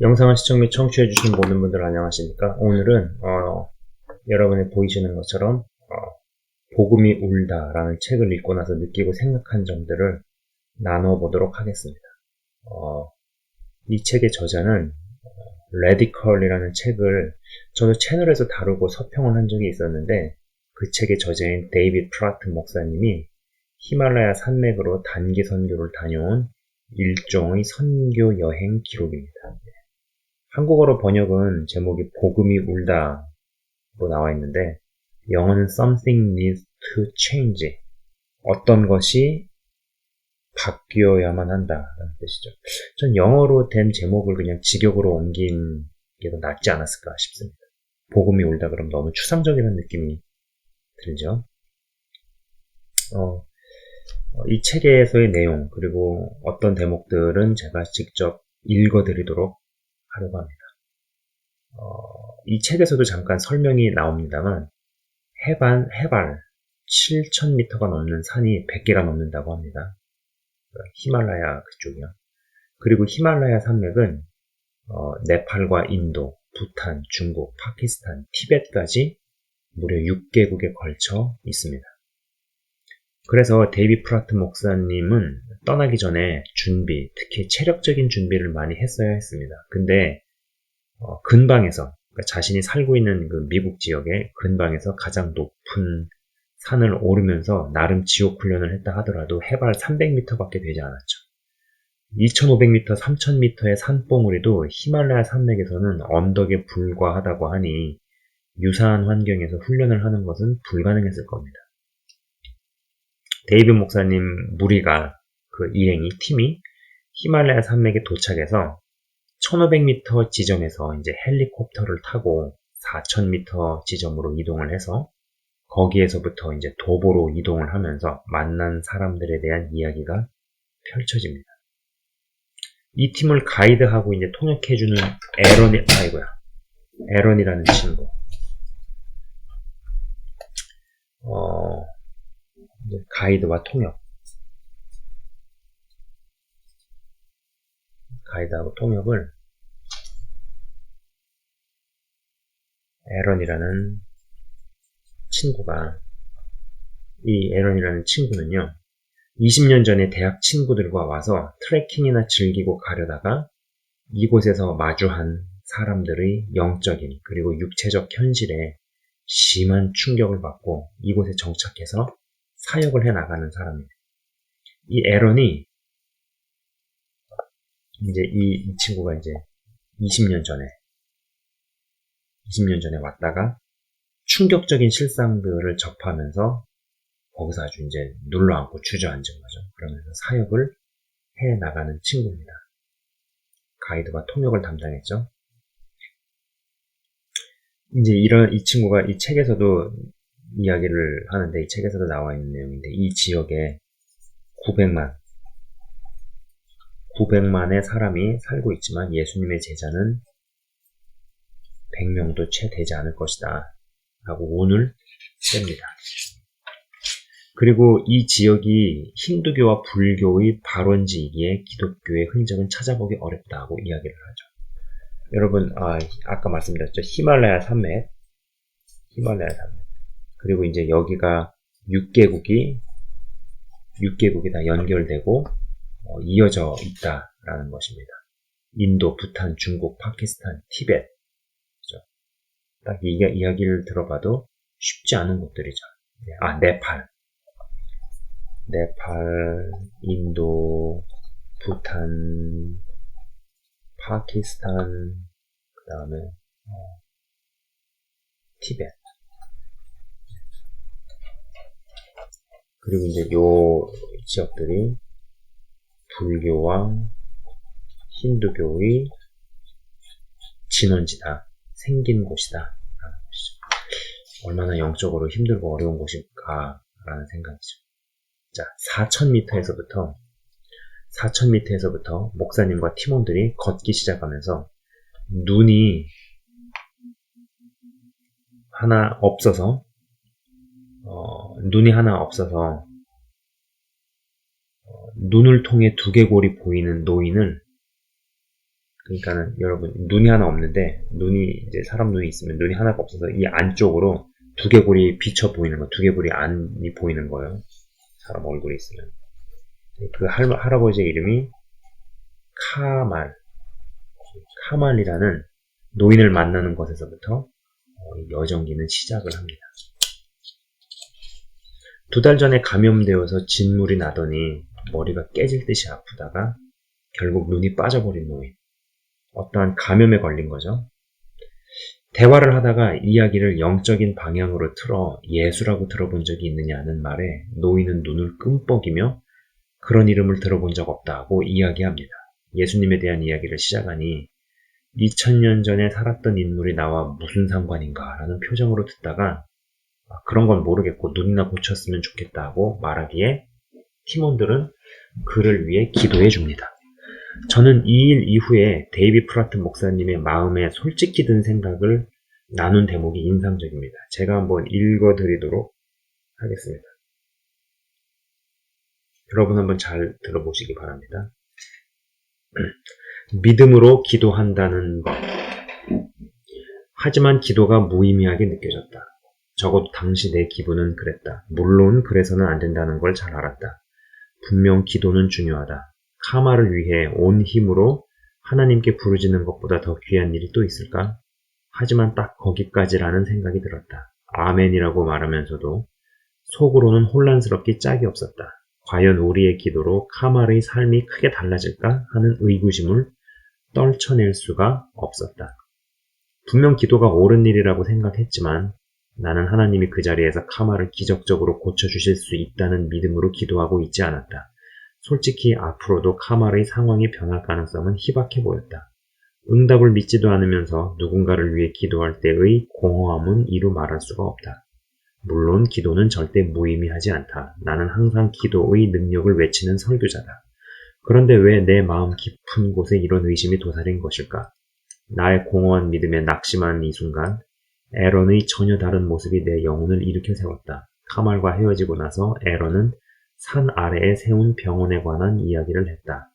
영상을 시청 및 청취해주신 모든 분들 안녕하십니까? 오늘은 여러분이 보이시는 것처럼 복음이 울다라는 책을 읽고 나서 느끼고 생각한 점들을 나누어 보도록 하겠습니다. 이 책의 저자는 레디컬이라는 책을 저도 채널에서 다루고 서평을 한 적이 있었는데, 그 책의 저자인 데이빗 프라트 목사님이 히말라야 산맥으로 단기 선교를 다녀온 일종의 선교 여행 기록입니다. 한국어로 번역은 제목이 복음이 울다로 나와 있는데, 영어는 Something needs to change. 어떤 것이 바뀌어야만 한다라는 뜻이죠. 전 영어로 된 제목을 그냥 직역으로 옮긴 게 더 낫지 않았을까 싶습니다. 복음이 울다 그럼 너무 추상적이라는 느낌이 들죠. 이 책에서의 내용, 그리고 어떤 대목들은 제가 직접 읽어드리도록 하려고 합니다. 이 책에서도 잠깐 설명이 나옵니다만, 해발 7,000m가 넘는 산이 100개가 넘는다고 합니다. 히말라야 그쪽이요. 그리고 히말라야 산맥은 네팔과 인도, 부탄, 중국, 파키스탄, 티벳까지 무려 6개국에 걸쳐 있습니다. 그래서 데이빗 프라트 목사님은 떠나기 전에 준비, 특히 체력적인 준비를 많이 했어야 했습니다. 근데 근방에서, 그러니까 자신이 살고 있는 그 미국 지역의 근방에서 가장 높은 산을 오르면서 나름 지옥 훈련을 했다 하더라도 해발 300m밖에 되지 않았죠. 2500m, 3000m의 산봉우리도 히말라야 산맥에서는 언덕에 불과하다고 하니 유사한 환경에서 훈련을 하는 것은 불가능했을 겁니다. 데이빗 목사님 무리가, 그 일행이, 팀이 히말라야 산맥에 도착해서 1500m 지점에서 이제 헬리콥터를 타고 4000m 지점으로 이동을 해서 거기에서부터 이제 도보로 이동을 하면서 만난 사람들에 대한 이야기가 펼쳐집니다. 이 팀을 가이드하고 이제 통역해주는 에런이라는 친구. 가이드와 가이드하고 통역을 에런이라는 친구가, 이 에런이라는 친구는요, 20년 전에 대학 친구들과 와서 트레킹이나 즐기고 가려다가 이곳에서 마주한 사람들의 영적인 그리고 육체적 현실에 심한 충격을 받고 이곳에 정착해서 사역을 해나가는 사람입니다. 이 에런이 이제 이 친구가 이제 20년 전에 왔다가 충격적인 실상들을 접하면서 거기서 아주 이제 눌러앉고 주저앉은 거죠. 그러면서 사역을 해 나가는 친구입니다. 가이드와 통역을 담당했죠. 이제 이 친구가 이 책에서도 이야기를 하는데, 이 책에서도 나와 있는 내용인데, 이 지역에 900만의 사람이 살고 있지만 예수님의 제자는 100명도 채 되지 않을 것이다 라고 운을 셉니다. 그리고 이 지역이 힌두교와 불교의 발원지이기에 기독교의 흔적은 찾아보기 어렵다고 이야기를 하죠. 여러분, 아까 말씀드렸죠. 히말라야 산맥. 그리고 이제 여기가 6개국이 다 연결되고 이어져 있다라는 것입니다. 인도, 부탄, 중국, 파키스탄, 티벳. 그렇죠? 딱 이 이야기를 들어봐도 쉽지 않은 곳들이죠. 네팔, 인도, 부탄, 파키스탄, 그 다음에 티벳. 그리고 이제 요 지역들이 불교와 힌두교의 진원지다, 생긴 곳이다 라는 것이죠. 얼마나 영적으로 힘들고 어려운 곳일까 라는 생각이죠. 자, 4000m에서부터 목사님과 팀원들이 걷기 시작하면서 눈이 하나 없어서 눈을 통해 두개골이 보이는 노인을 그러니까는 여러분 눈이 하나 없는데 눈이 이제 사람 눈이 있으면 눈이 하나가 없어서 이 안쪽으로 두개골이 비쳐 보이는 거, 두개골이 안이 보이는 거예요. 사람 얼굴이 있으면. 그 할아버지의 이름이 카말, 카말이라는 노인을 만나는 것에서부터 여정기는 시작을 합니다. 2달 전에 감염되어서 진물이 나더니 머리가 깨질 듯이 아프다가 결국 눈이 빠져버린 노인. 어떠한 감염에 걸린 거죠. 대화를 하다가 이야기를 영적인 방향으로 틀어 예수라고 들어본 적이 있느냐는 말에 노인은 눈을 끔뻑이며 그런 이름을 들어본 적 없다고 이야기합니다. 예수님에 대한 이야기를 시작하니 2000년 전에 살았던 인물이 나와 무슨 상관인가 라는 표정으로 듣다가 그런 건 모르겠고 눈이나 고쳤으면 좋겠다고 말하기에 팀원들은 그를 위해 기도해 줍니다. 저는 이 일 이후에 데이비 프라튼 목사님의 마음에 솔직히 든 생각을 나눈 대목이 인상적입니다. 제가 한번 읽어드리도록 하겠습니다. 여러분 한번 잘 들어보시기 바랍니다. 믿음으로 기도한다는 것. 하지만 기도가 무의미하게 느껴졌다. 적어도 당시 내 기분은 그랬다. 물론 그래서는 안 된다는 걸 잘 알았다. 분명 기도는 중요하다. 카마를 위해 온 힘으로 하나님께 부르짖는 것보다 더 귀한 일이 또 있을까? 하지만 딱 거기까지라는 생각이 들었다. 아멘이라고 말하면서도 속으로는 혼란스럽게 짝이 없었다. 과연 우리의 기도로 카말의 삶이 크게 달라질까 하는 의구심을 떨쳐낼 수가 없었다. 분명 기도가 옳은 일이라고 생각했지만 나는 하나님이 그 자리에서 카말을 기적적으로 고쳐주실 수 있다는 믿음으로 기도하고 있지 않았다. 솔직히 앞으로도 카말의 상황이 변할 가능성은 희박해 보였다. 응답을 믿지도 않으면서 누군가를 위해 기도할 때의 공허함은 이루 말할 수가 없다. 물론 기도는 절대 무의미하지 않다. 나는 항상 기도의 능력을 외치는 설교자다. 그런데 왜 내 마음 깊은 곳에 이런 의심이 도사린 것일까? 나의 공허한 믿음에 낙심한 이 순간 에런의 전혀 다른 모습이 내 영혼을 일으켜 세웠다. 카말과 헤어지고 나서 에런은 산 아래에 세운 병원에 관한 이야기를 했다.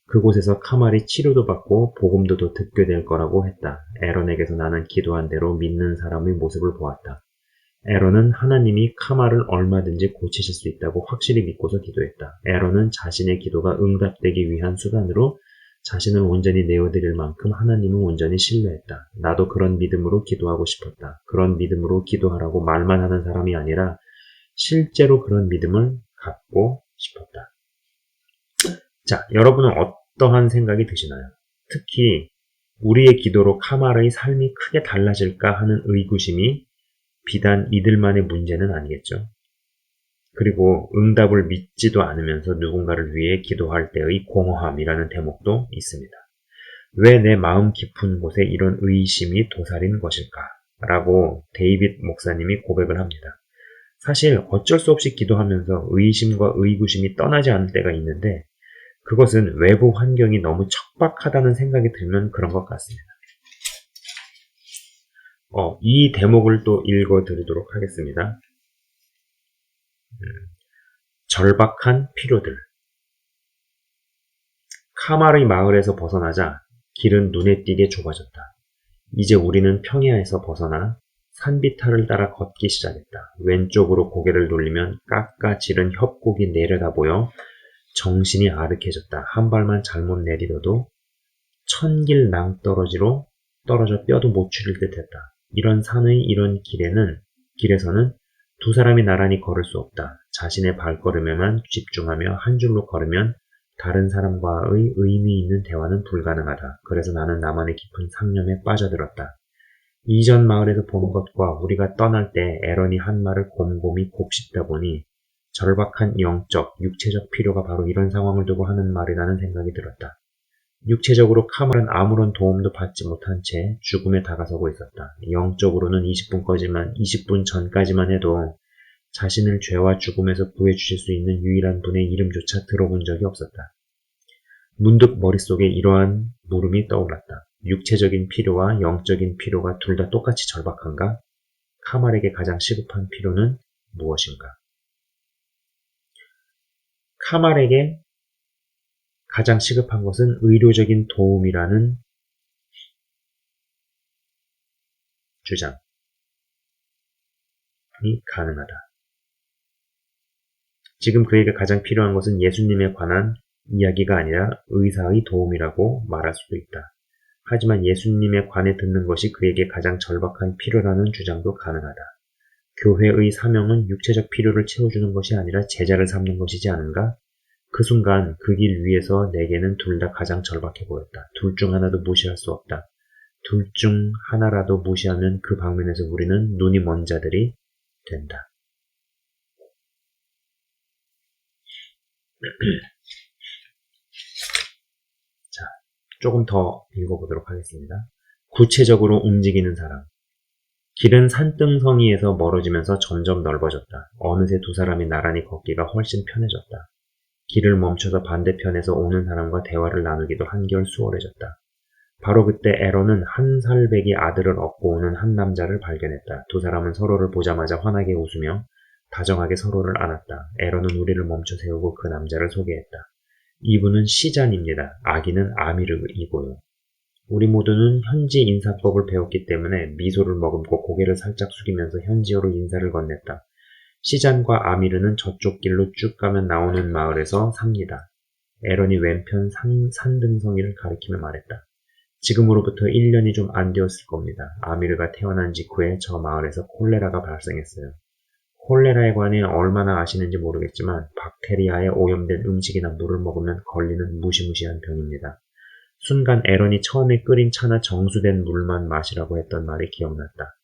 그곳에서 카말이 치료도 받고 복음도 더 듣게 될 거라고 했다. 에런에게서 나는 기도한 대로 믿는 사람의 모습을 보았다. 에런은 하나님이 카말을 얼마든지 고치실 수 있다고 확실히 믿고서 기도했다. 에런은 자신의 기도가 응답되기 위한 수단으로 자신을 온전히 내어드릴 만큼 하나님을 온전히 신뢰했다. 나도 그런 믿음으로 기도하고 싶었다. 그런 믿음으로 기도하라고 말만 하는 사람이 아니라 실제로 그런 믿음을 갖고 싶었다. 자, 여러분은 어떠한 생각이 드시나요? 특히 우리의 기도로 카말의 삶이 크게 달라질까 하는 의구심이 비단 이들만의 문제는 아니겠죠. 그리고 응답을 믿지도 않으면서 누군가를 위해 기도할 때의 공허함이라는 대목도 있습니다. 왜 내 마음 깊은 곳에 이런 의심이 도사린 것일까? 라고 데이빗 목사님이 고백을 합니다. 사실 어쩔 수 없이 기도하면서 의심과 의구심이 떠나지 않을 때가 있는데 그것은 외부 환경이 너무 척박하다는 생각이 들면 그런 것 같습니다. 이 대목을 또 읽어드리도록 하겠습니다. 절박한 필요들. 카말의 마을에서 벗어나자 길은 눈에 띄게 좁아졌다. 이제 우리는 평야에서 벗어나 산비탈을 따라 걷기 시작했다. 왼쪽으로 고개를 돌리면 깎아지른 협곡이 내려다 보여 정신이 아득해졌다. 한 발만 잘못 내딛어도 천길 낭떠러지로 떨어져 뼈도 못 추릴 듯했다. 이런 산의 이런 길에서는 두 사람이 나란히 걸을 수 없다. 자신의 발걸음에만 집중하며 한 줄로 걸으면 다른 사람과의 의미 있는 대화는 불가능하다. 그래서 나는 나만의 깊은 상념에 빠져들었다. 이전 마을에서 본 것과 우리가 떠날 때 에런이 한 말을 곰곰이 곱씹다 보니 절박한 영적, 육체적 필요가 바로 이런 상황을 두고 하는 말이라는 생각이 들었다. 육체적으로 카말은 아무런 도움도 받지 못한 채 죽음에 다가서고 있었다. 영적으로는 20분 전까지만 해도 자신을 죄와 죽음에서 구해주실 수 있는 유일한 분의 이름조차 들어본 적이 없었다. 문득 머릿속에 이러한 물음이 떠올랐다. 육체적인 필요와 영적인 필요가 둘 다 똑같이 절박한가? 카말에게 가장 시급한 필요는 무엇인가? 카말에게 가장 시급한 것은 의료적인 도움이라는 주장이 가능하다. 지금 그에게 가장 필요한 것은 예수님에 관한 이야기가 아니라 의사의 도움이라고 말할 수도 있다. 하지만 예수님에 관해 듣는 것이 그에게 가장 절박한 필요라는 주장도 가능하다. 교회의 사명은 육체적 필요를 채워주는 것이 아니라 제자를 삼는 것이지 않은가? 그 순간 그 길 위에서 내게는 둘 다 가장 절박해 보였다. 둘 중 하나도 무시할 수 없다. 둘 중 하나라도 무시하면 그 방면에서 우리는 눈이 먼 자들이 된다. 자, 조금 더 읽어보도록 하겠습니다. 구체적으로 움직이는 사람. 길은 산등성이에서 멀어지면서 점점 넓어졌다. 어느새 두 사람이 나란히 걷기가 훨씬 편해졌다. 길을 멈춰서 반대편에서 오는 사람과 대화를 나누기도 한결 수월해졌다. 바로 그때 에런은 한 살배기 아들을 업고 오는 한 남자를 발견했다. 두 사람은 서로를 보자마자 환하게 웃으며 다정하게 서로를 안았다. 에런은 우리를 멈춰 세우고 그 남자를 소개했다. 이분은 시잔입니다. 아기는 아미르이고요. 우리 모두는 현지 인사법을 배웠기 때문에 미소를 머금고 고개를 살짝 숙이면서 현지어로 인사를 건넸다. 시잔과 아미르는 저쪽 길로 쭉 가면 나오는 마을에서 삽니다. 에런이 왼편 산등성이를 가리키며 말했다. 지금으로부터 1년이 좀 안 되었을 겁니다. 아미르가 태어난 직후에 저 마을에서 콜레라가 발생했어요. 콜레라에 관해 얼마나 아시는지 모르겠지만 박테리아에 오염된 음식이나 물을 먹으면 걸리는 무시무시한 병입니다. 순간 에런이 처음에 끓인 차나 정수된 물만 마시라고 했던 말이 기억났다.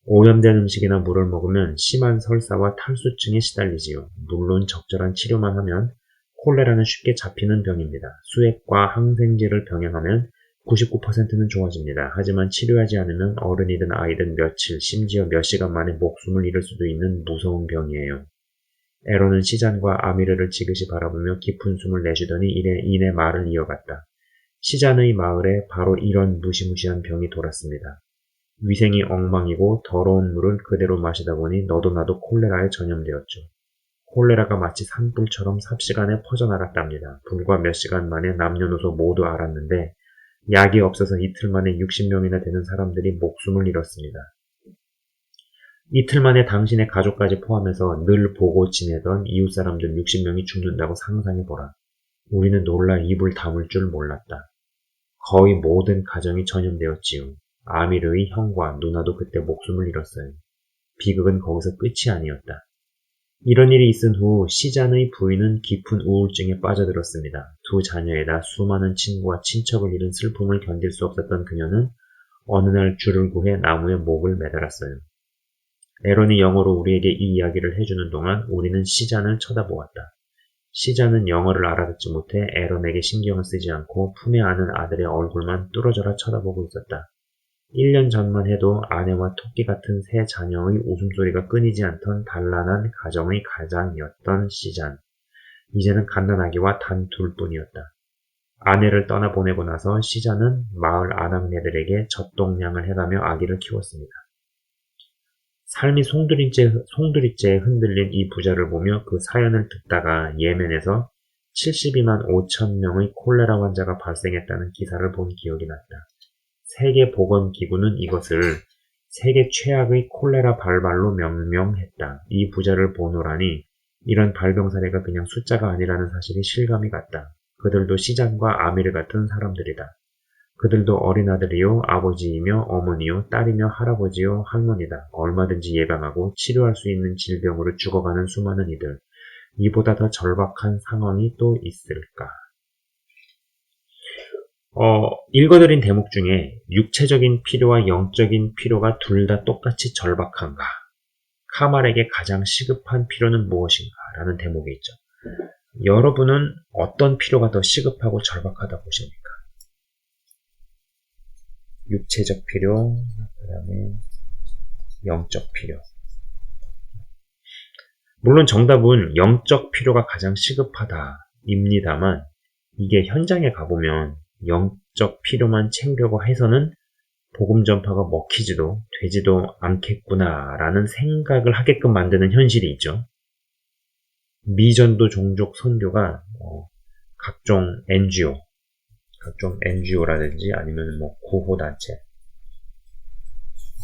오염된 음식이나 물을 먹으면 심한 설사와 탈수증에 시달리지요. 물론 적절한 치료만 하면 콜레라는 쉽게 잡히는 병입니다. 수액과 항생제를 병행하면 99%는 좋아집니다. 하지만 치료하지 않으면 어른이든 아이든 며칠, 심지어 몇 시간 만에 목숨을 잃을 수도 있는 무서운 병이에요. 에런은 시잔과 아미르를 지그시 바라보며 깊은 숨을 내쉬더니 이내 말을 이어갔다. 시잔의 마을에 바로 이런 무시무시한 병이 돌았습니다. 위생이 엉망이고 더러운 물을 그대로 마시다 보니 너도 나도 콜레라에 전염되었죠. 콜레라가 마치 산불처럼 삽시간에 퍼져나갔답니다. 불과 몇 시간 만에 남녀노소 모두 알았는데 약이 없어서 이틀 만에 60명이나 되는 사람들이 목숨을 잃었습니다. 이틀 만에 당신의 가족까지 포함해서 늘 보고 지내던 이웃 사람들 60명이 죽는다고 상상해보라. 우리는 놀라 입을 다물 줄 몰랐다. 거의 모든 가정이 전염되었지요. 아미르의 형과 누나도 그때 목숨을 잃었어요. 비극은 거기서 끝이 아니었다. 이런 일이 있은 후 시잔의 부인은 깊은 우울증에 빠져들었습니다. 두 자녀에다 수많은 친구와 친척을 잃은 슬픔을 견딜 수 없었던 그녀는 어느 날 줄을 구해 나무에 목을 매달았어요. 에런이 영어로 우리에게 이 이야기를 해주는 동안 우리는 시잔을 쳐다보았다. 시잔은 영어를 알아듣지 못해 에런에게 신경을 쓰지 않고 품에 안은 아들의 얼굴만 뚫어져라 쳐다보고 있었다. 1년 전만 해도 아내와 토끼 같은 새 자녀의 웃음소리가 끊이지 않던 단란한 가정의 가장이었던 시잔. 이제는 갓난아기와 단 둘뿐이었다. 아내를 떠나보내고 나서 시잔은 마을 아낙네들에게 젖동량을 해가며 아기를 키웠습니다. 삶이 송두리째에 흔들린 이 부자를 보며 그 사연을 듣다가 예멘에서 72만 5천 명의 콜레라 환자가 발생했다는 기사를 본 기억이 났다. 세계보건기구는 이것을 세계 최악의 콜레라 발발로 명명했다. 이 부자를 보노라니 이런 발병 사례가 그냥 숫자가 아니라는 사실이 실감이 갔다. 그들도 시잔과 아미르 같은 사람들이다. 그들도 어린아들이요, 아버지이며 어머니요, 딸이며 할아버지요, 할머니다. 얼마든지 예방하고 치료할 수 있는 질병으로 죽어가는 수많은 이들. 이보다 더 절박한 상황이 또 있을까? 읽어드린 대목 중에 육체적인 필요와 영적인 필요가 둘 다 똑같이 절박한가? 카말에게 가장 시급한 필요는 무엇인가? 라는 대목이 있죠. 여러분은 어떤 필요가 더 시급하고 절박하다 보십니까? 육체적 필요, 그 다음에 영적 필요. 물론 정답은 영적 필요가 가장 시급하다입니다만 이게 현장에 가보면 영적 필요만 채우려고 해서는 복음 전파가 먹히지도 되지도 않겠구나라는 생각을 하게끔 만드는 현실이 있죠. 미전도 종족 선교가 각종 NGO라든지 아니면 구호단체,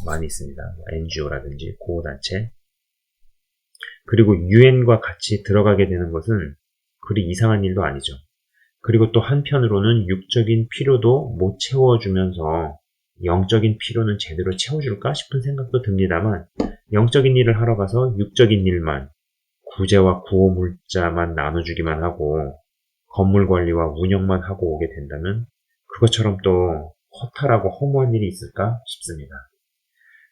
많이 있습니다. NGO라든지 구호단체. 그리고 유엔과 같이 들어가게 되는 것은 그리 이상한 일도 아니죠. 그리고 또 한편으로는 육적인 필요도 못 채워주면서 영적인 필요는 제대로 채워줄까 싶은 생각도 듭니다만, 영적인 일을 하러 가서 육적인 일만, 구제와 구호 물자만 나눠주기만 하고 건물 관리와 운영만 하고 오게 된다면 그것처럼 또 허탈하고 허무한 일이 있을까 싶습니다.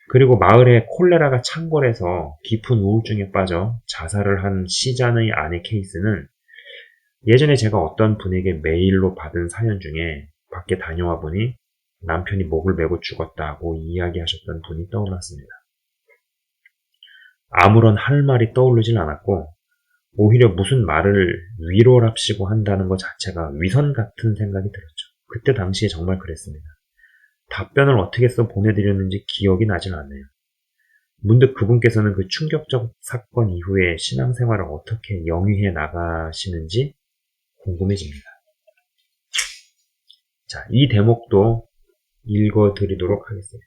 그리고 마을에 콜레라가 창궐해서 깊은 우울증에 빠져 자살을 한 시잔의 아내 케이스는 예전에 제가 어떤 분에게 메일로 받은 사연 중에 밖에 다녀와 보니 남편이 목을 메고 죽었다고 이야기하셨던 분이 떠올랐습니다. 아무런 할 말이 떠오르질 않았고, 오히려 무슨 말을 위로랍시고 한다는 것 자체가 위선 같은 생각이 들었죠. 그때 당시에 정말 그랬습니다. 답변을 어떻게 써 보내드렸는지 기억이 나질 않네요. 문득 그분께서는 그 충격적 사건 이후에 신앙생활을 어떻게 영위해 나가시는지 궁금해집니다. 자, 이 대목도 읽어드리도록 하겠습니다.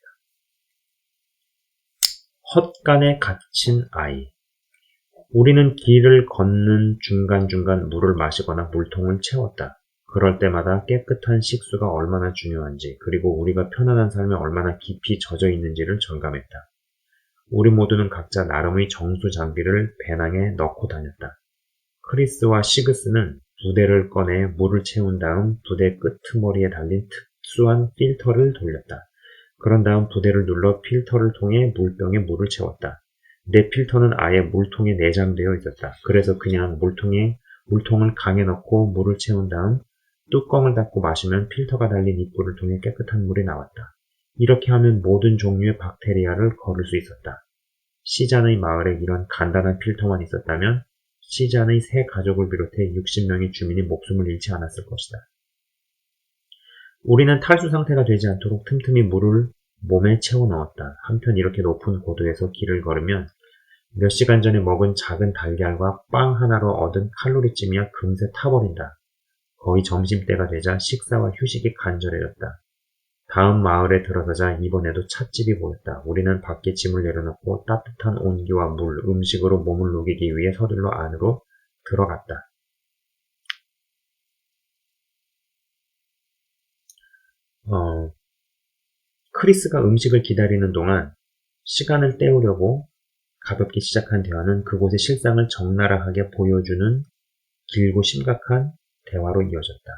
헛간에 갇힌 아이. 우리는 길을 걷는 중간중간 물을 마시거나 물통을 채웠다. 그럴 때마다 깨끗한 식수가 얼마나 중요한지, 그리고 우리가 편안한 삶에 얼마나 깊이 젖어 있는지를 절감했다. 우리 모두는 각자 나름의 정수 장비를 배낭에 넣고 다녔다. 크리스와 시그스는 부대를 꺼내 물을 채운 다음 부대 끄트머리에 달린 특수한 필터를 돌렸다. 그런 다음 부대를 눌러 필터를 통해 물병에 물을 채웠다. 내 필터는 아예 물통에 내장되어 있었다. 그래서 그냥 물통을 강에 넣고 물을 채운 다음 뚜껑을 닫고 마시면 필터가 달린 입구를 통해 깨끗한 물이 나왔다. 이렇게 하면 모든 종류의 박테리아를 거를 수 있었다. 시잔의 마을에 이런 간단한 필터만 있었다면 시잔의 세 가족을 비롯해 60명의 주민이 목숨을 잃지 않았을 것이다. 우리는 탈수 상태가 되지 않도록 틈틈이 물을 몸에 채워 넣었다. 한편 이렇게 높은 고도에서 길을 걸으면 몇 시간 전에 먹은 작은 달걀과 빵 하나로 얻은 칼로리쯤이야 금세 타버린다. 거의 점심때가 되자 식사와 휴식이 간절해졌다. 다음 마을에 들어서자 이번에도 찻집이 보였다. 우리는 밖에 짐을 내려놓고 따뜻한 온기와 물, 음식으로 몸을 녹이기 위해 서둘러 안으로 들어갔다. 크리스가 음식을 기다리는 동안 시간을 때우려고 가볍게 시작한 대화는 그곳의 실상을 적나라하게 보여주는 길고 심각한 대화로 이어졌다.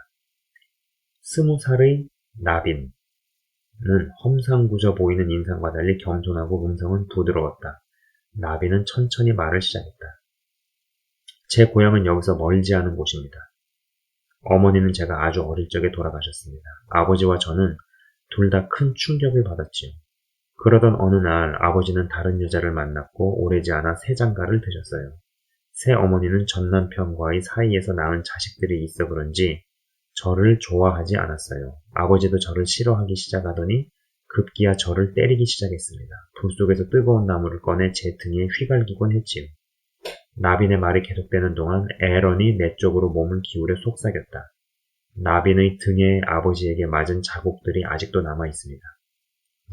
20살의 나빈은 험상궂어 보이는 인상과 달리 겸손하고 음성은 부드러웠다. 나빈은 천천히 말을 시작했다. 제 고향은 여기서 멀지 않은 곳입니다. 어머니는 제가 아주 어릴 적에 돌아가셨습니다. 아버지와 저는 둘 다 큰 충격을 받았지요. 그러던 어느 날 아버지는 다른 여자를 만났고 오래지 않아 새 장가를 드셨어요. 새 어머니는 전 남편과의 사이에서 낳은 자식들이 있어 그런지 저를 좋아하지 않았어요. 아버지도 저를 싫어하기 시작하더니 급기야 저를 때리기 시작했습니다. 불 속에서 뜨거운 나무를 꺼내 제 등에 휘갈기곤 했지요. 나빈의 말이 계속되는 동안 에런이 내 쪽으로 몸을 기울여 속삭였다. 나빈의 등에 아버지에게 맞은 자국들이 아직도 남아 있습니다.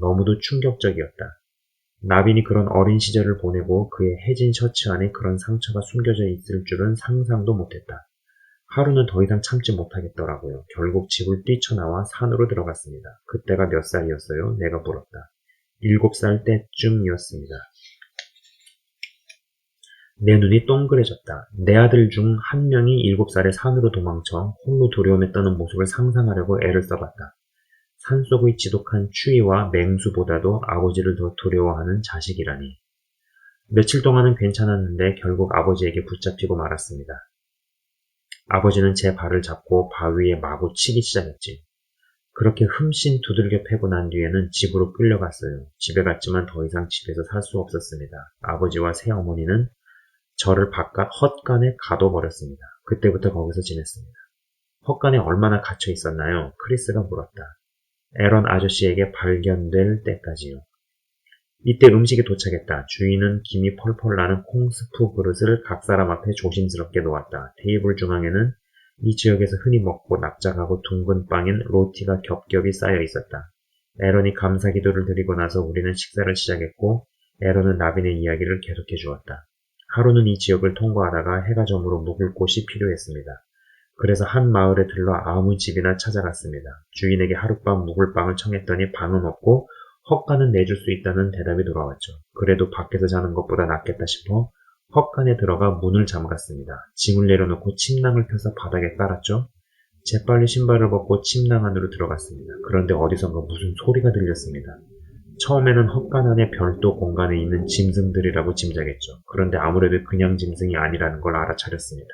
너무도 충격적이었다. 나빈이 그런 어린 시절을 보내고 그의 해진 셔츠 안에 그런 상처가 숨겨져 있을 줄은 상상도 못했다. 하루는 더 이상 참지 못하겠더라고요. 결국 집을 뛰쳐나와 산으로 들어갔습니다. 그때가 몇 살이었어요? 내가 물었다. 7살 때쯤이었습니다. 내 눈이 동그래졌다. 내 아들 중 한 명이 7살에 산으로 도망쳐 홀로 두려움에 떠는 모습을 상상하려고 애를 써봤다. 산속의 지독한 추위와 맹수보다도 아버지를 더 두려워하는 자식이라니. 며칠 동안은 괜찮았는데 결국 아버지에게 붙잡히고 말았습니다. 아버지는 제 발을 잡고 바위에 마구 치기 시작했지. 그렇게 흠씬 두들겨 패고 난 뒤에는 집으로 끌려갔어요. 집에 갔지만 더 이상 집에서 살 수 없었습니다. 아버지와 새어머니는 저를 바깥 헛간에 가둬버렸습니다. 그때부터 거기서 지냈습니다. 헛간에 얼마나 갇혀 있었나요? 크리스가 물었다. 에런 아저씨에게 발견될 때까지요. 이때 음식이 도착했다. 주인은 김이 펄펄 나는 콩스프 그릇을 각 사람 앞에 조심스럽게 놓았다. 테이블 중앙에는 이 지역에서 흔히 먹고 납작하고 둥근 빵인 로티가 겹겹이 쌓여 있었다. 에런이 감사 기도를 드리고 나서 우리는 식사를 시작했고 에런은 나빈의 이야기를 계속해 주었다. 하루는 이 지역을 통과하다가 해가 저물어 묵을 곳이 필요했습니다. 그래서 한 마을에 들러 아무 집이나 찾아갔습니다. 주인에게 하룻밤 묵을 방을 청했더니 방은 없고 헛간은 내줄 수 있다는 대답이 돌아왔죠. 그래도 밖에서 자는 것보다 낫겠다 싶어 헛간에 들어가 문을 잠갔습니다. 짐을 내려놓고 침낭을 펴서 바닥에 깔았죠. 재빨리 신발을 벗고 침낭 안으로 들어갔습니다. 그런데 어디선가 무슨 소리가 들렸습니다. 처음에는 헛간 안에 별도 공간에 있는 짐승들이라고 짐작했죠. 그런데 아무래도 그냥 짐승이 아니라는 걸 알아차렸습니다.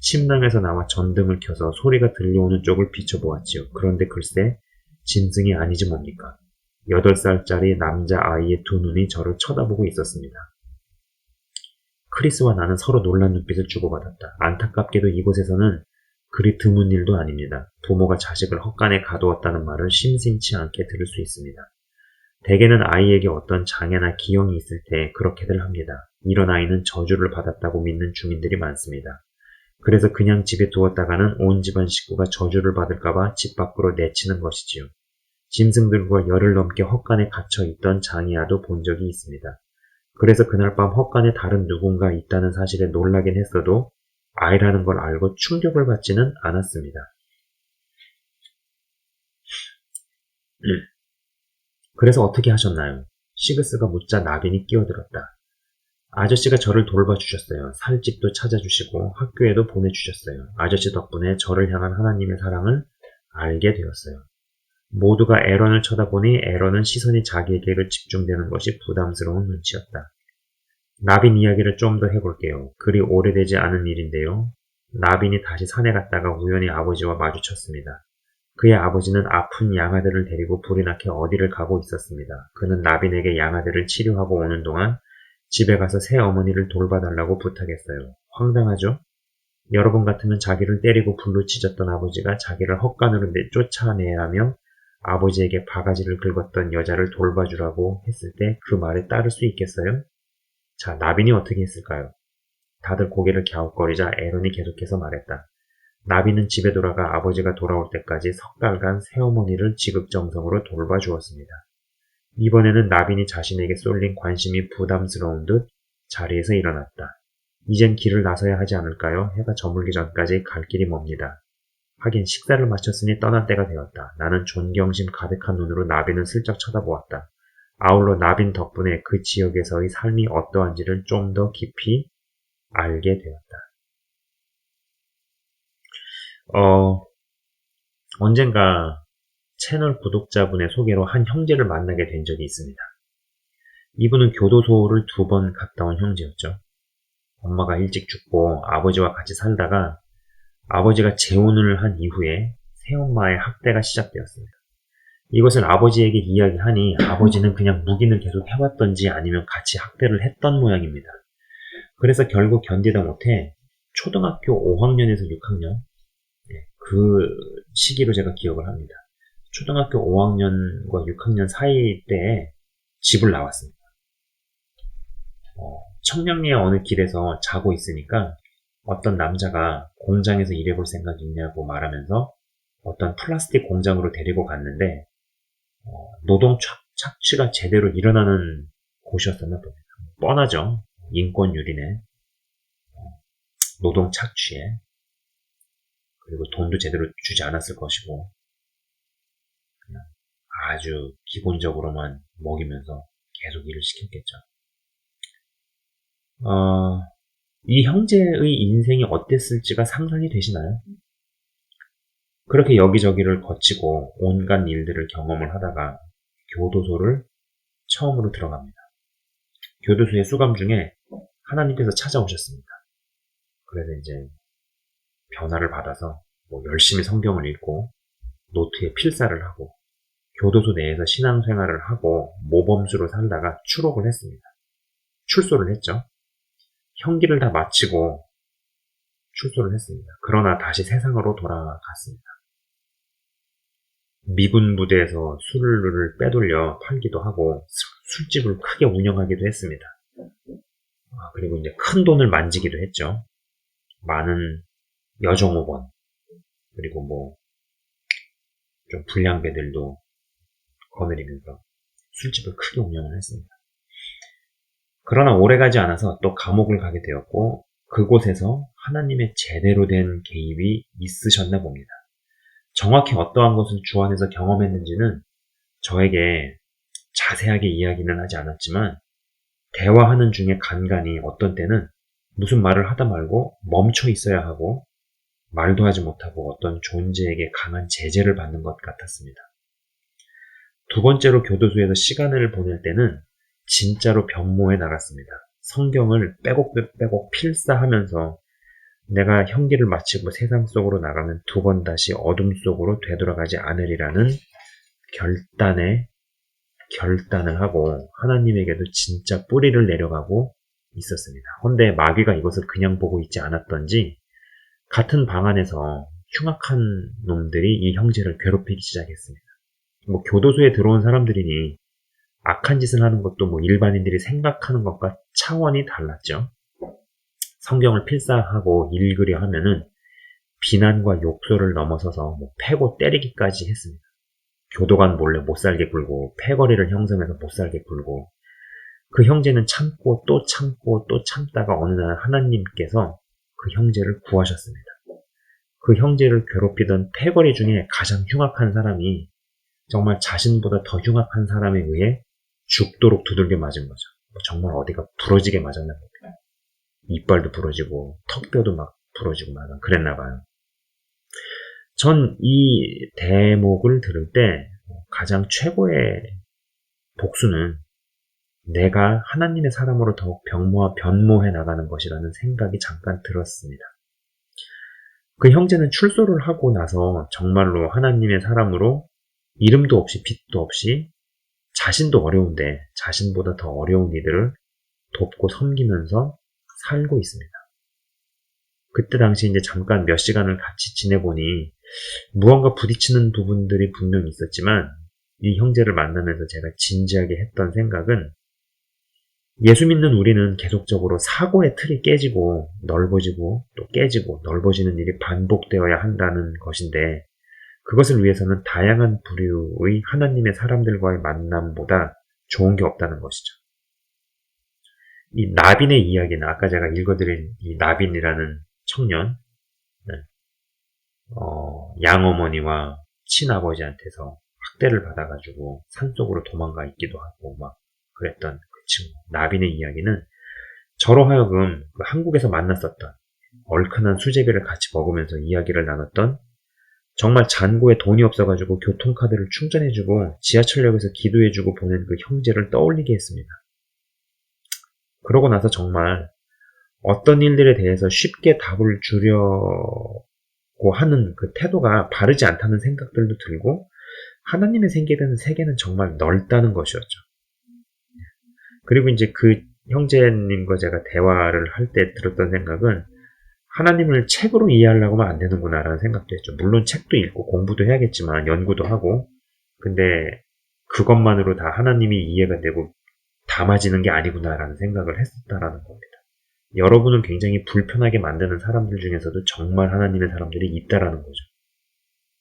침낭에서 나와 전등을 켜서 소리가 들려오는 쪽을 비춰보았지요. 그런데 글쎄, 짐승이 아니지 뭡니까? 8살짜리 남자아이의 두 눈이 저를 쳐다보고 있었습니다. 크리스와 나는 서로 놀란 눈빛을 주고받았다. 안타깝게도 이곳에서는 그리 드문 일도 아닙니다. 부모가 자식을 헛간에 가두었다는 말을 심심치 않게 들을 수 있습니다. 대개는 아이에게 어떤 장애나 기형이 있을 때 그렇게들 합니다. 이런 아이는 저주를 받았다고 믿는 주민들이 많습니다. 그래서 그냥 집에 두었다가는 온 집안 식구가 저주를 받을까봐 집 밖으로 내치는 것이지요. 짐승들과 열흘 넘게 헛간에 갇혀 있던 장이아도 본 적이 있습니다. 그래서 그날 밤 헛간에 다른 누군가 있다는 사실에 놀라긴 했어도 아이라는 걸 알고 충격을 받지는 않았습니다. 그래서 어떻게 하셨나요? 시그스가 묻자 나빈이 끼어들었다. 아저씨가 저를 돌봐주셨어요. 살집도 찾아주시고 학교에도 보내주셨어요. 아저씨 덕분에 저를 향한 하나님의 사랑을 알게 되었어요. 모두가 에런을 쳐다보니 에런은 시선이 자기에게 집중되는 것이 부담스러운 눈치였다. 나빈 이야기를 좀 더 해볼게요. 그리 오래되지 않은 일인데요. 나빈이 다시 산에 갔다가 우연히 아버지와 마주쳤습니다. 그의 아버지는 아픈 양아들을 데리고 불이 나게 어디를 가고 있었습니다. 그는 나빈에게 양아들을 치료하고 오는 동안 집에 가서 새 어머니를 돌봐달라고 부탁했어요. 황당하죠? 여러분 같으면 자기를 때리고 불로 찢었던 아버지가 자기를 헛간으로 쫓아내라며 아버지에게 바가지를 긁었던 여자를 돌봐주라고 했을 때 그 말에 따를 수 있겠어요? 자, 나빈이 어떻게 했을까요? 다들 고개를 갸웃거리자 에런이 계속해서 말했다. 나빈은 집에 돌아가 아버지가 돌아올 때까지 석 달간 새어머니를 지극정성으로 돌봐주었습니다. 이번에는 나빈이 자신에게 쏠린 관심이 부담스러운 듯 자리에서 일어났다. 이젠 길을 나서야 하지 않을까요? 해가 저물기 전까지 갈 길이 멉니다. 하긴 식사를 마쳤으니 떠날 때가 되었다. 나는 존경심 가득한 눈으로 나빈을 슬쩍 쳐다보았다. 아울러 나빈 덕분에 그 지역에서의 삶이 어떠한지를 좀 더 깊이 알게 되었다. 언젠가 채널 구독자분의 소개로 한 형제를 만나게 된 적이 있습니다. 이분은 교도소를 2번 갔다 온 형제였죠. 엄마가 일찍 죽고 아버지와 같이 살다가 아버지가 재혼을 한 이후에 새엄마의 학대가 시작되었습니다. 이것을 아버지에게 이야기하니 아버지는 그냥 묵인을 계속 해왔던지 아니면 같이 학대를 했던 모양입니다. 그래서 결국 견디다 못해 초등학교 5학년에서 6학년 그 시기로 제가 기억을 합니다. 초등학교 5학년과 6학년 사이 때에 집을 나왔습니다. 청량리의 어느 길에서 자고 있으니까 어떤 남자가 공장에서 일해볼 생각 있냐고 말하면서 어떤 플라스틱 공장으로 데리고 갔는데 노동 착취가 제대로 일어나는 곳이었었나 봅니다. 뻔하죠. 인권유린에 노동 착취에 그리고 돈도 제대로 주지 않았을 것이고 그냥 아주 기본적으로만 먹이면서 계속 일을 시켰겠죠. 이 형제의 인생이 어땠을지가 상상이 되시나요? 그렇게 여기저기를 거치고 온갖 일들을 경험을 하다가 교도소를 처음으로 들어갑니다. 교도소의 수감 중에 하나님께서 찾아오셨습니다. 그래서 이제 변화를 받아서 열심히 성경을 읽고 노트에 필사를 하고 교도소 내에서 신앙생활을 하고 모범수로 살다가 추록을 했습니다. 출소를 했죠. 형기를 다 마치고 출소를 했습니다. 그러나 다시 세상으로 돌아갔습니다. 미군 부대에서 술을 빼돌려 팔기도 하고 술집을 크게 운영하기도 했습니다. 그리고 이제 큰 돈을 만지기도 했죠. 많은 여종업원 그리고 좀 불량배들도 거느리면서 술집을 크게 운영을 했습니다. 그러나 오래가지 않아서 또 감옥을 가게 되었고 그곳에서 하나님의 제대로 된 개입이 있으셨나 봅니다. 정확히 어떠한 것을 주 안에서 경험했는지는 저에게 자세하게 이야기는 하지 않았지만 대화하는 중에 간간이 어떤 때는 무슨 말을 하다 말고 멈춰 있어야 하고 말도 하지 못하고 어떤 존재에게 강한 제재를 받는 것 같았습니다. 두 번째로 교도소에서 시간을 보낼 때는 진짜로 변모해 나갔습니다. 성경을 빼곡빼곡 필사하면서 내가 형기를 마치고 세상 속으로 나가면 두 번 다시 어둠 속으로 되돌아가지 않으리라는 결단을 하고 하나님에게도 진짜 뿌리를 내려가고 있었습니다. 헌데 마귀가 이것을 그냥 보고 있지 않았던지 같은 방 안에서 흉악한 놈들이 이 형제를 괴롭히기 시작했습니다. 교도소에 들어온 사람들이니 악한 짓을 하는 것도 일반인들이 생각하는 것과 차원이 달랐죠. 성경을 필사하고 읽으려 하면은 비난과 욕설을 넘어서서 패고 때리기까지 했습니다. 교도관 몰래 못살게 굴고 패거리를 형성해서 못살게 굴고 그 형제는 참고 또 참고 또 참다가 어느 날 하나님께서 그 형제를 구하셨습니다. 그 형제를 괴롭히던 패거리 중에 가장 흉악한 사람이 정말 자신보다 더 흉악한 사람에 의해 죽도록 두들겨 맞은 거죠. 정말 어디가 부러지게 맞았나 봅니다. 이빨도 부러지고 턱뼈도 막 부러지고 막 그랬나 봐요. 전 이 대목을 들을 때 가장 최고의 복수는 내가 하나님의 사람으로 더욱 변모해 나가는 것이라는 생각이 잠깐 들었습니다. 그 형제는 출소를 하고 나서 정말로 하나님의 사람으로 이름도 없이 빛도 없이 자신도 어려운데 자신보다 더 어려운 이들을 돕고 섬기면서 살고 있습니다. 그때 당시 이제 잠깐 몇 시간을 같이 지내보니 무언가 부딪히는 부분들이 분명히 있었지만 이 형제를 만나면서 제가 진지하게 했던 생각은 예수 믿는 우리는 계속적으로 사고의 틀이 깨지고 넓어지고 또 깨지고 넓어지는 일이 반복되어야 한다는 것인데 그것을 위해서는 다양한 부류의 하나님의 사람들과의 만남보다 좋은 게 없다는 것이죠. 이 나빈의 이야기는 아까 제가 읽어드린 이 나빈이라는 청년, 양어머니와 친아버지한테서 학대를 받아가지고 산속으로 도망가 있기도 하고 막 그랬던 그 친구 나빈의 이야기는 저로 하여금 한국에서 만났었던 얼큰한 수제비를 같이 먹으면서 이야기를 나눴던 정말 잔고에 돈이 없어가지고 교통카드를 충전해주고 지하철역에서 기도해주고 보낸 그 형제를 떠올리게 했습니다. 그러고 나서 정말 어떤 일들에 대해서 쉽게 답을 주려고 하는 그 태도가 바르지 않다는 생각들도 들고 하나님의 세계는 정말 넓다는 것이었죠. 그리고 이제 그 형제님과 제가 대화를 할 때 들었던 생각은 하나님을 책으로 이해하려고 하면 안 되는구나라는 생각도 했죠. 물론 책도 읽고 공부도 해야겠지만 연구도 하고 근데 그것만으로 다 하나님이 이해가 되고 담아지는 게 아니구나라는 생각을 했었다라는 겁니다. 여러분을 굉장히 불편하게 만드는 사람들 중에서도 정말 하나님의 사람들이 있다라는 거죠.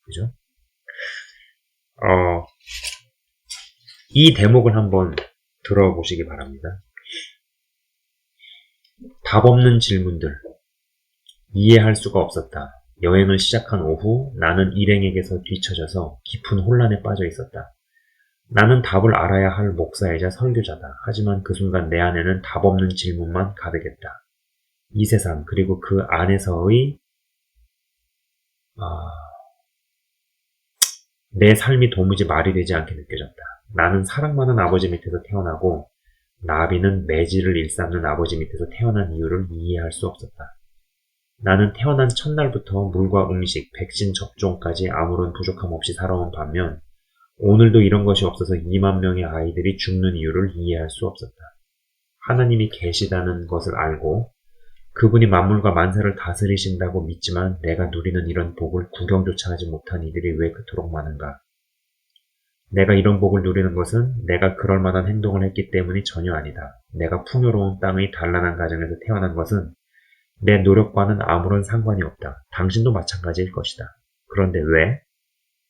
그죠? 이 대목을 한번 들어보시기 바랍니다. 답 없는 질문들. 이해할 수가 없었다. 여행을 시작한 오후 나는 일행에게서 뒤처져서 깊은 혼란에 빠져 있었다. 나는 답을 알아야 할 목사이자 설교자다. 하지만 그 순간 내 안에는 답 없는 질문만 가득했다. 이 세상 그리고 그 안에서의 내 삶이 도무지 말이 되지 않게 느껴졌다. 나는 사랑 많은 아버지 밑에서 태어나고 나비는 매질을 일삼는 아버지 밑에서 태어난 이유를 이해할 수 없었다. 나는 태어난 첫날부터 물과 음식, 백신 접종까지 아무런 부족함 없이 살아온 반면 오늘도 이런 것이 없어서 2만 명의 아이들이 죽는 이유를 이해할 수 없었다. 하나님이 계시다는 것을 알고 그분이 만물과 만사를 다스리신다고 믿지만 내가 누리는 이런 복을 구경조차 하지 못한 이들이 왜 그토록 많은가? 내가 이런 복을 누리는 것은 내가 그럴 만한 행동을 했기 때문이 전혀 아니다. 내가 풍요로운 땅의 단란한 가정에서 태어난 것은 내 노력과는 아무런 상관이 없다. 당신도 마찬가지일 것이다. 그런데 왜?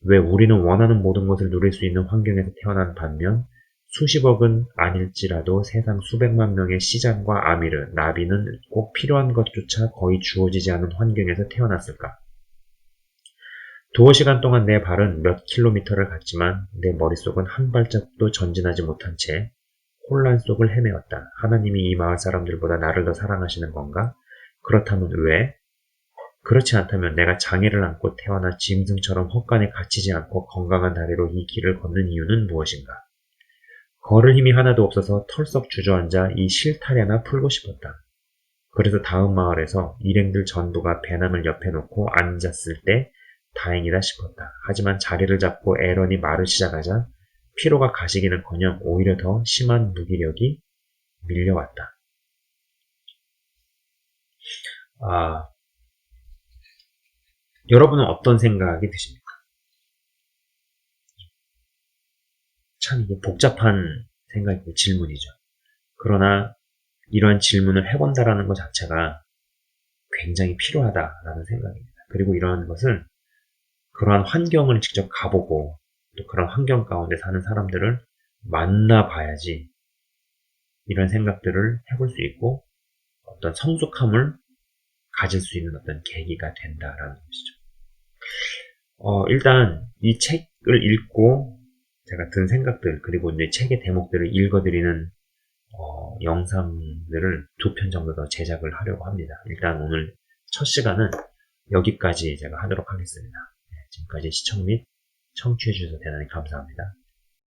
왜 우리는 원하는 모든 것을 누릴 수 있는 환경에서 태어난 반면 수십억은 아닐지라도 세상 수백만 명의 시장과 아미르, 나비는 꼭 필요한 것조차 거의 주어지지 않은 환경에서 태어났을까? 두어 시간 동안 내 발은 몇 킬로미터를 갔지만 내 머릿속은 한 발짝도 전진하지 못한 채 혼란 속을 헤매었다. 하나님이 이 마을 사람들보다 나를 더 사랑하시는 건가? 그렇다면 왜? 그렇지 않다면 내가 장애를 안고 태어나 짐승처럼 헛간에 갇히지 않고 건강한 다리로 이 길을 걷는 이유는 무엇인가? 걸을 힘이 하나도 없어서 털썩 주저앉아 이 실타래나 풀고 싶었다. 그래서 다음 마을에서 일행들 전부가 배낭을 옆에 놓고 앉았을 때 다행이다 싶었다. 하지만 자리를 잡고 에런이 말을 시작하자 피로가 가시기는커녕 오히려 더 심한 무기력이 밀려왔다. 여러분은 어떤 생각이 드십니까? 참 이게 복잡한 생각이고 질문이죠. 그러나 이러한 질문을 해본다라는 것 자체가 굉장히 필요하다라는 생각입니다. 그리고 이러한 것은 그러한 환경을 직접 가보고 또 그런 환경 가운데 사는 사람들을 만나봐야지 이런 생각들을 해볼 수 있고 어떤 성숙함을 가질 수 있는 어떤 계기가 된다라는 것이죠. 일단 이 책을 읽고 제가 든 생각들 그리고 이제 책의 대목들을 읽어드리는 영상들을 2편 정도 더 제작을 하려고 합니다. 일단 오늘 첫 시간은 여기까지 제가 하도록 하겠습니다. 지금까지 시청 및 청취해 주셔서 대단히 감사합니다.